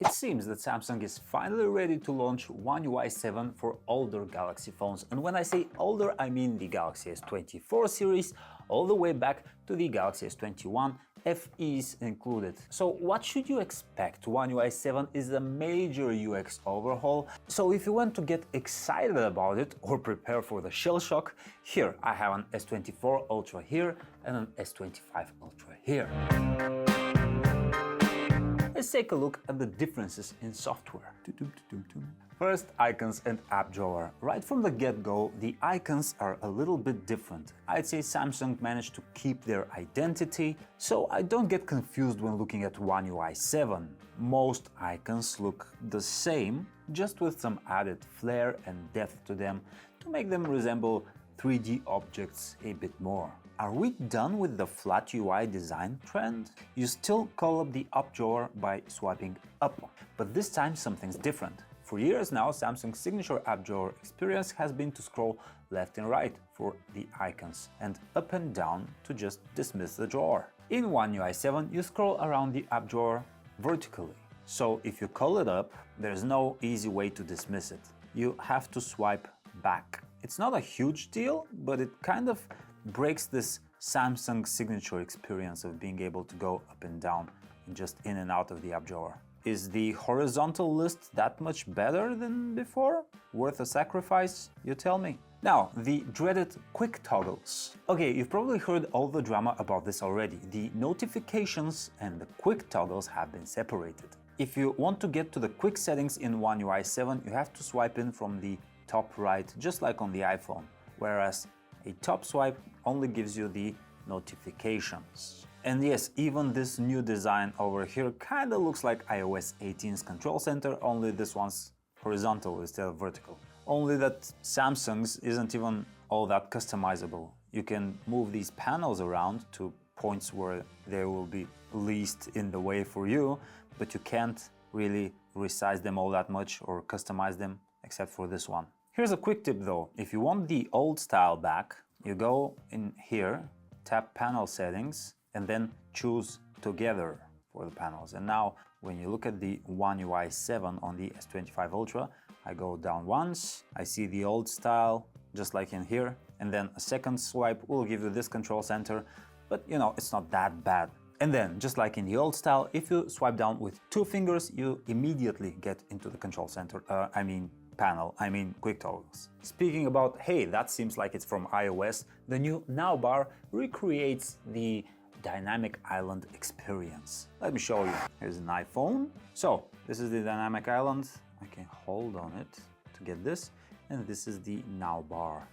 It seems that Samsung is finally ready to launch One UI 7 for older Galaxy phones. And when I say older, I mean the Galaxy S24 series, all the way back to the Galaxy S21, FEs included. So what should you expect? One UI 7 is a major UX overhaul, so if you want to get excited about it or prepare for the shell shock, here I have an S24 Ultra here and an S25 Ultra here. Let's take a look at the differences in software. First, icons and app drawer. Right from the get-go, the icons are a little bit different. I'd say Samsung managed to keep their identity, so I don't get confused when looking at One UI 7. Most icons look the same, just with some added flair and depth to them to make them resemble 3D objects a bit more. Are we done with the flat UI design trend? You still call up the up drawer by swiping up, but this time something's different. For years now, Samsung's signature app drawer experience has been to scroll left and right for the icons and up and down to just dismiss the drawer. In One UI 7, you scroll around the app drawer vertically. So if you call it up, there's no easy way to dismiss it. You have to swipe back. It's not a huge deal, but it kind of breaks this Samsung signature experience of being able to go up and down and just in and out of the app drawer. Is the horizontal list that much better than before? Worth a sacrifice? You tell me. Now, the dreaded quick toggles. Okay, you've probably heard all the drama about this already. The notifications and the quick toggles have been separated. If you want to get to the quick settings in One UI 7, you have to swipe in from the top right, just like on the iPhone, whereas a top swipe only gives you the notifications. And yes, even this new design over here kinda looks like iOS 18's control center, only this one's horizontal instead of vertical. Only that Samsung's isn't even all that customizable. You can move these panels around to points where they will be least in the way for you, but you can't really resize them all that much or customize them except for this one. Here's a quick tip though. If you want the old style back, you go in here, tap panel settings, and then choose together for the panels. And now when you look at the One UI 7 on the S25 Ultra, I go down once, I see the old style, just like in here, and then a second swipe will give you this control center, but you know, it's not that bad. And then, just like in the old style, if you swipe down with 2 fingers, you immediately get into the control center, quick toggles. Speaking about, hey, that seems like it's from iOS, the new Now bar recreates the dynamic island experience. Let me show you. Here's an iPhone. So, this is the dynamic island. I can hold on it to get this, and this is the Now bar.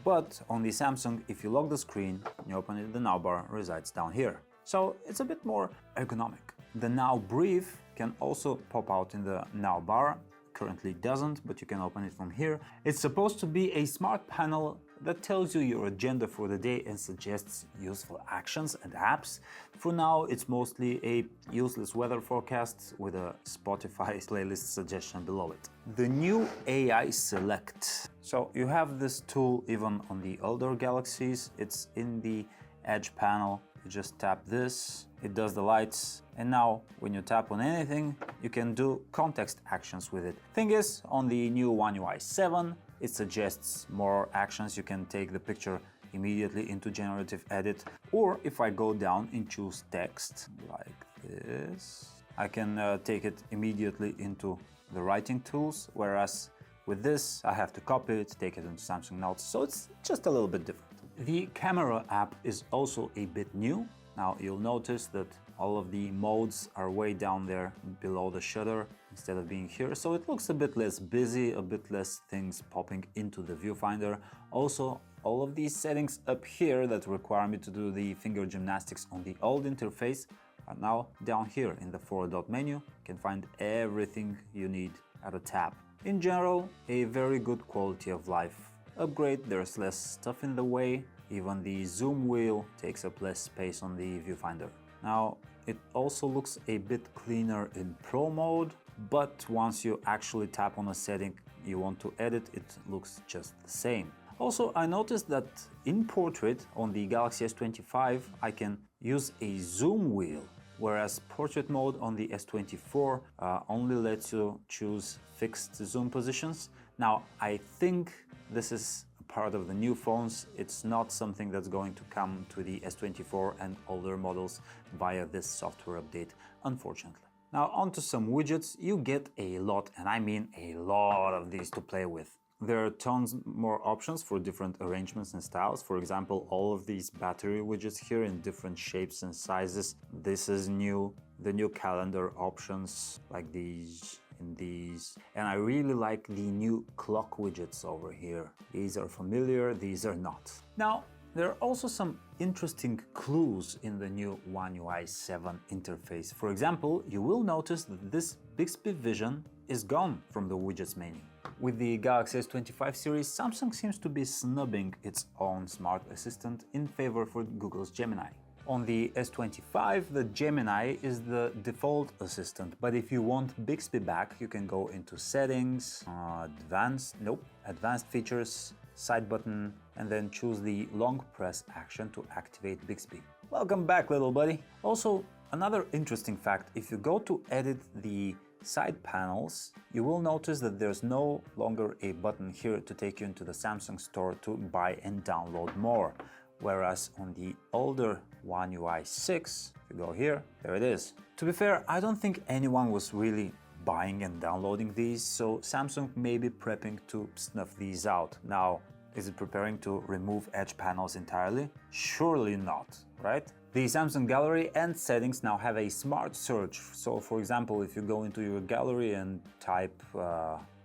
But on the Samsung, if you lock the screen, you open it, the Now bar resides down here. So it's a bit more ergonomic. The Now brief can also pop out in the Now bar. Currently doesn't, but you can open it from here. It's supposed to be a smart panel that tells you your agenda for the day and suggests useful actions and apps. For now, it's mostly a useless weather forecast with a Spotify playlist suggestion below it. The new AI Select. So you have this tool even on the older Galaxies. It's in the Edge panel. You just tap this, it does the lights, and now when you tap on anything, you can do context actions with it. Thing is, on the new One UI 7, it suggests more actions. You can take the picture immediately into generative edit, or if I go down and choose text like this, I can take it immediately into the writing tools, whereas with this I have to copy it, take it into Samsung Notes, so it's just a little bit different. The camera app is also a bit new. Now you'll notice that all of the modes are way down there below the shutter instead of being here, so it looks a bit less busy, a bit less things popping into the viewfinder. Also, all of these settings up here that require me to do the finger gymnastics on the old interface are now down here in the four-dot menu. You can find everything you need at a tap. In general, a very good quality of life upgrade. There's less stuff in the way, even the zoom wheel takes up less space on the viewfinder. Now, it also looks a bit cleaner in Pro mode, but once you actually tap on a setting you want to edit, it looks just the same. Also, I noticed that in portrait on the Galaxy S25 I can use a zoom wheel whereas portrait mode on the S24 only lets you choose fixed zoom positions. Now, I think this is part of the new phones. It's not something that's going to come to the S24 and older models via this software update, unfortunately. Now, onto some widgets. You get a lot, and I mean a lot of these to play with. There are tons more options for different arrangements and styles. For example, all of these battery widgets here in different shapes and sizes. This is new. The new calendar options like these, in these. And I really like the new clock widgets over here. These are familiar, these are not. Now, there are also some interesting clues in the new One UI 7 interface. For example, you will notice that this Bixby Vision is gone from the widgets menu. With the Galaxy S25 series, Samsung seems to be snubbing its own smart assistant in favor for Google's Gemini. On the S25, the Gemini is the default assistant, but if you want Bixby back, you can go into Settings, Advanced Features, Side button, and then choose the long press action to activate Bixby. Welcome back, little buddy! Also, another interesting fact, if you go to edit the side panels, you will notice that there's no longer a button here to take you into the Samsung store to buy and download more. Whereas on the older One UI 6, if you go here, there it is. To be fair, I don't think anyone was really buying and downloading these, so Samsung may be prepping to snuff these out. Now, is it preparing to remove edge panels entirely? Surely not, right? The Samsung Gallery and settings now have a smart search. So, for example, if you go into your gallery and type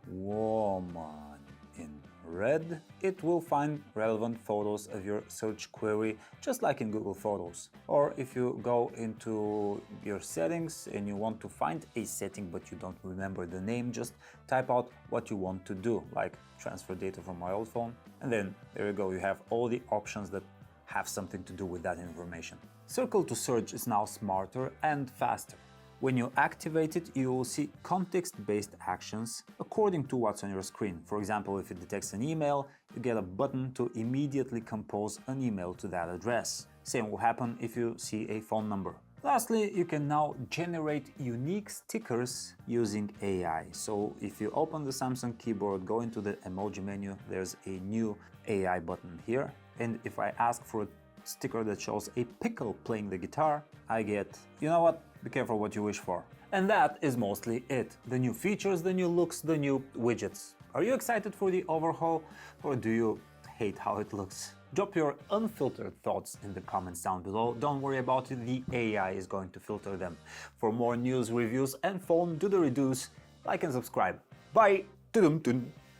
woman in red, it will find relevant photos of your search query, just like in Google Photos. Or if you go into your settings and you want to find a setting but you don't remember the name, just type out what you want to do, like transfer data from my old phone, and then there you go, you have all the options that have something to do with that information. Circle to search is now smarter and faster. When you activate it, you will see context-based actions according to what's on your screen. For example, if it detects an email, you get a button to immediately compose an email to that address. Same will happen if you see a phone number. Lastly, you can now generate unique stickers using AI. So if you open the Samsung keyboard, go into the emoji menu, there's a new AI button here. And if I ask for a sticker that shows a pickle playing the guitar, I get, you know what, be careful what you wish for. And that is mostly it. The new features, the new looks, the new widgets. Are you excited for the overhaul, or do you hate how it looks? Drop your unfiltered thoughts in the comments down below. Don't worry about it, the AI is going to filter them. For more news, reviews and phone do-the-redos, like and subscribe. Bye!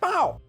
Pow!